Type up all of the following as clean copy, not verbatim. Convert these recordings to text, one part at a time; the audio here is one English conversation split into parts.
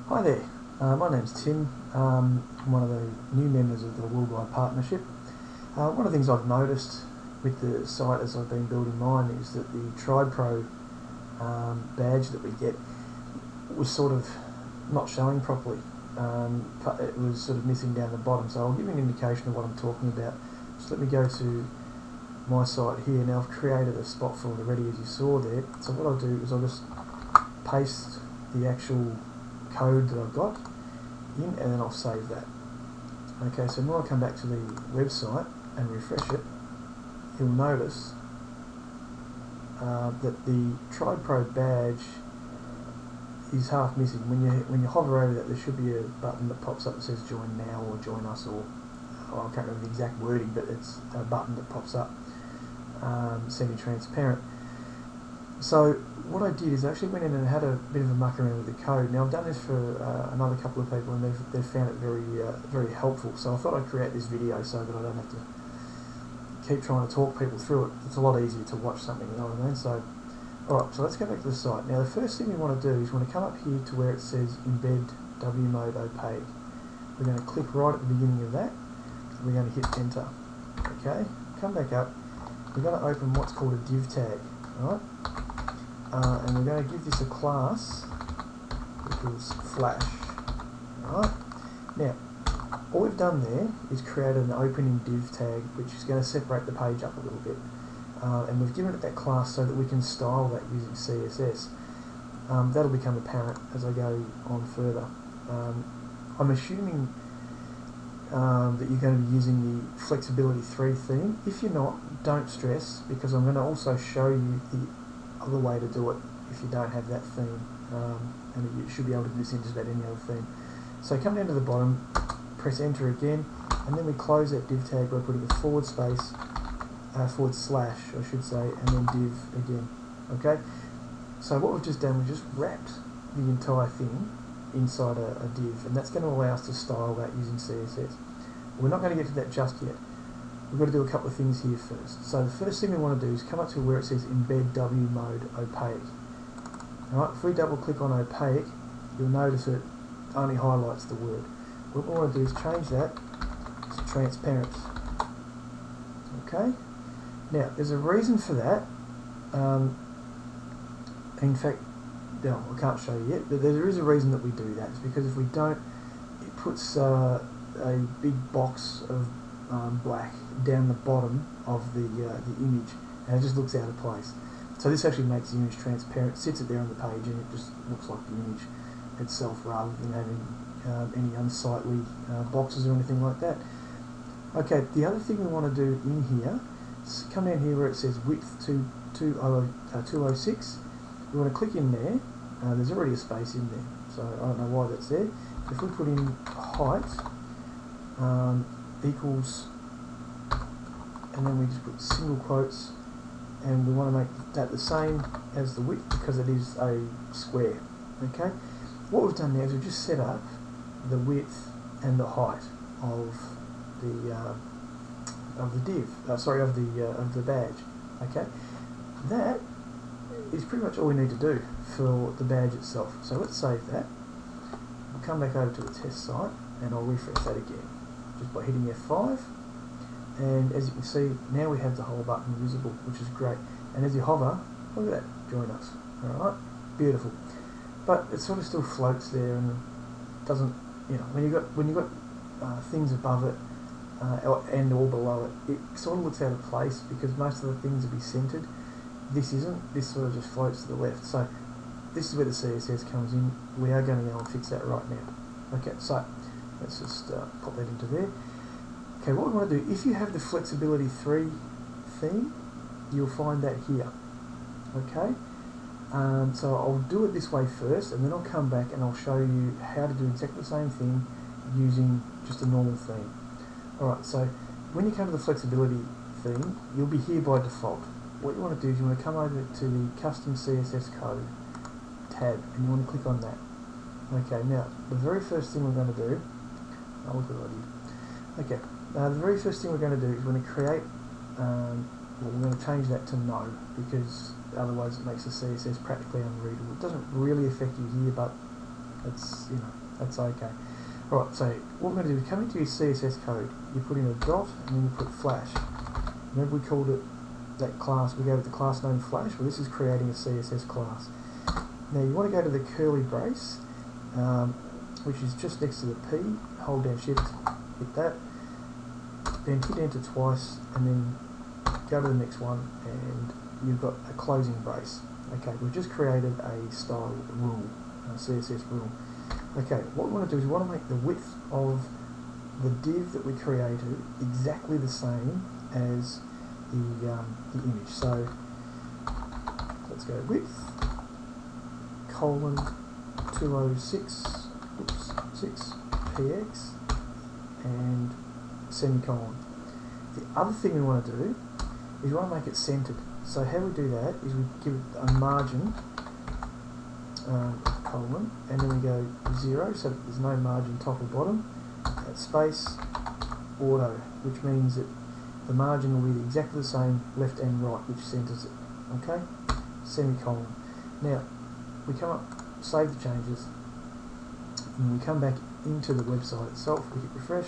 Hi there, my name's Tim. I'm one of the new members of the WorldWide Partnership. One of the things I've noticed with the site as I've been building mine is that the TribePro badge that we get was sort of not showing properly. It was sort of missing down the bottom, so I'll give you an indication of what I'm talking about. Just let me go to my site here. Now I've created a spot for it already, as you saw there. So what I'll do is I'll just paste the actual code that I've got in, and then I'll save that. Okay, so when I come back to the website and refresh it, you'll notice that the TribePro badge is half missing. When you hover over that, there should be a button that pops up that says join now or join us, or I can't remember the exact wording, but it's a button that pops up, semi-transparent. So what I did is I actually went in and had a bit of a muck around with the code. Now I've done this for another couple of people, and they've found it very helpful. So I thought I'd create this video so that I don't have to keep trying to talk people through it. It's a lot easier to watch something, you know what I mean? So, alright, so let's go back to the site. Now the first thing we want to do is we want to come up here to where it says embed W mode opaque. We're going to click right at the beginning of that. We're going to hit enter. Okay, come back up. We're going to open what's called a div tag. Alright, and we're going to give this a class equals flash. Alright, now all we've done there is create an opening div tag which is going to separate the page up a little bit, and we've given it that class so that we can style that using CSS. That'll become apparent as I go on further. I'm assuming that you're going to be using the Flexibility 3 theme. If you're not, don't stress, because I'm going to also show you the other way to do it if you don't have that theme, and you should be able to do this in just about any other theme. So come down to the bottom, press enter again, and then we close that div tag by putting a forward slash I should say, and then div again. Okay, so what we've just done, we've just wrapped the entire thing inside a div, and that's going to allow us to style that using CSS. We're not going to get to that just yet. We've got to do a couple of things here first. So the first thing we want to do is come up to where it says embed W mode opaque. Alright, if we double click on opaque, you'll notice it only highlights the word. What we want to do is change that to transparent. Okay, now there's a reason for that. In fact, no, I can't show you yet, but there is a reason that we do that. It's because if we don't, it puts a big box of black down the bottom of the image, and it just looks out of place. So this actually makes the image transparent, sits it there on the page, and it just looks like the image itself rather than having any unsightly boxes or anything like that. Okay, the other thing we want to do in here is come down here where it says width to 206. We want to click in there. There's already a space in there, so I don't know why that's there. If we put in height equals, and then we just put single quotes, and we want to make that the same as the width because it is a square. Okay, what we've done now is we've just set up the width and the height of the div, of the badge. Okay, that is pretty much all we need to do for the badge itself. So let's save that. I'll come back over to the test site and I'll refresh that again just by hitting F5, and as you can see now we have the whole button visible, which is great. And as you hover, look at that, join us. Alright, beautiful. But it sort of still floats there and doesn't, you know, when you got things above it and or below it, it sort of looks out of place because most of the things will be centered. This isn't. This sort of just floats to the left. So this is where the CSS comes in. We are going to go and fix that right now. Okay, so let's just pop that into there. Okay, what we want to do, if you have the Flexibility 3 theme, you'll find that here. Okay, so I'll do it this way first, and then I'll come back and I'll show you how to do exactly the same thing using just a normal theme. Alright, so when you come to the Flexibility theme, you'll be here by default. What you want to do is you want to come over to the Custom CSS Code tab, and you want to click on that. Okay, now the very first thing we're going to do, oh look what I did. Okay, the very first thing we're going to do is we're going to create, well, we're going to change that to no, because otherwise it makes the CSS practically unreadable. It doesn't really affect you here, but That's, you know, that's okay. Alright, so what we're going to do is come into your CSS code, you put in a dot and then you put flash. Remember we called it that class, we gave it the class name flash. Well, this is creating a CSS class. Now you want to go to the curly brace, which is just next to the P, hold down shift, hit that, then hit enter twice and then go to the next one and you've got a closing brace. Okay, we've just created a style rule, a CSS rule. Okay, what we want to do is we want to make the width of the div that we created exactly the same as the image. So let's go width colon 206 6 px and semicolon. The other thing we want to do is we want to make it centered. So how we do that is we give it a margin colon and then we go 0 so that there's no margin top or bottom, space auto, which means that the margin will be exactly the same left and right, which centers it. Okay, semicolon. Now we come up, save the changes, and we come back into the website itself. We hit refresh,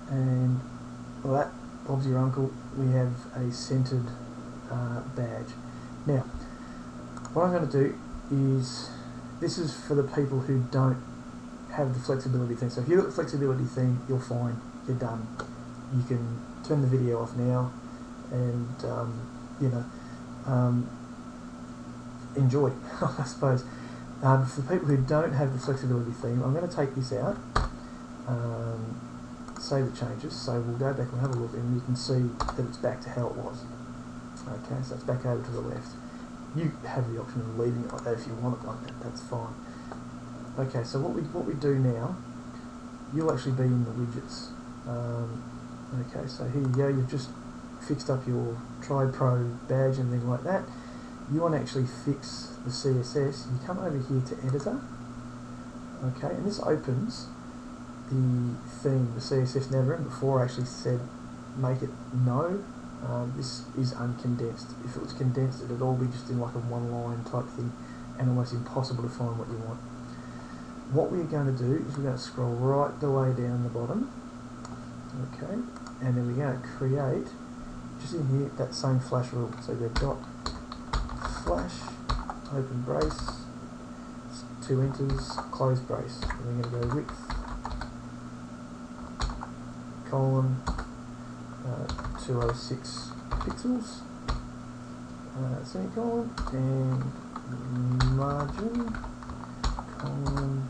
and well, that Bob's your uncle. We have a centered badge. Now, what I'm going to do is, this is for the people who don't have the flexibility thing. So if you've got the flexibility thing, you're fine. You're done. You can turn the video off now and you know, enjoy, I suppose. For the people who don't have the flexibility theme, I'm going to take this out, save the changes, so we'll go back and have a look and you can see that it's back to how it was. Okay, so it's back over to the left. You have the option of leaving it like that if you want it like that, that's fine. Okay, so what we do now, you'll actually be in the widgets. Okay, so here you go, you've just fixed up your TribePro badge and things like that. You want to actually fix the CSS, you come over here to editor, okay, and this opens the theme, the CSS. Now remember before I actually said make it no, this is uncondensed. If it was condensed it'd all be just in like a one line type thing and almost impossible to find what you want. What we're going to do is we're going to scroll right the way down the bottom, okay, and then we're going to create, just in here, that same flash rule. So we've got flash, open brace, 2 enters, close brace, and we're going to go width, colon, 206 pixels, semicolon, and margin, colon,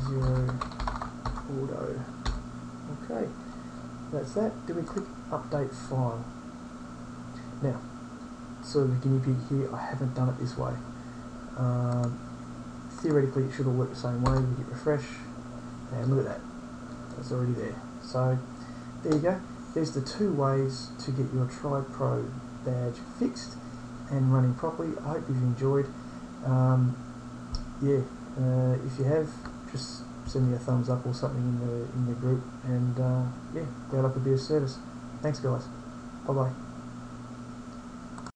0, auto. Okay, that's that. Then we click update file. Now, sort of a guinea pig here, I haven't done it this way. Theoretically it should all work the same way. We hit refresh and look at that, it's already there. So there you go, there's the 2 ways to get your TribePro badge fixed and running properly. I hope you've enjoyed. If you have, just send me a thumbs up or something in the group, and yeah, glad I could be of service. Thanks guys, bye bye.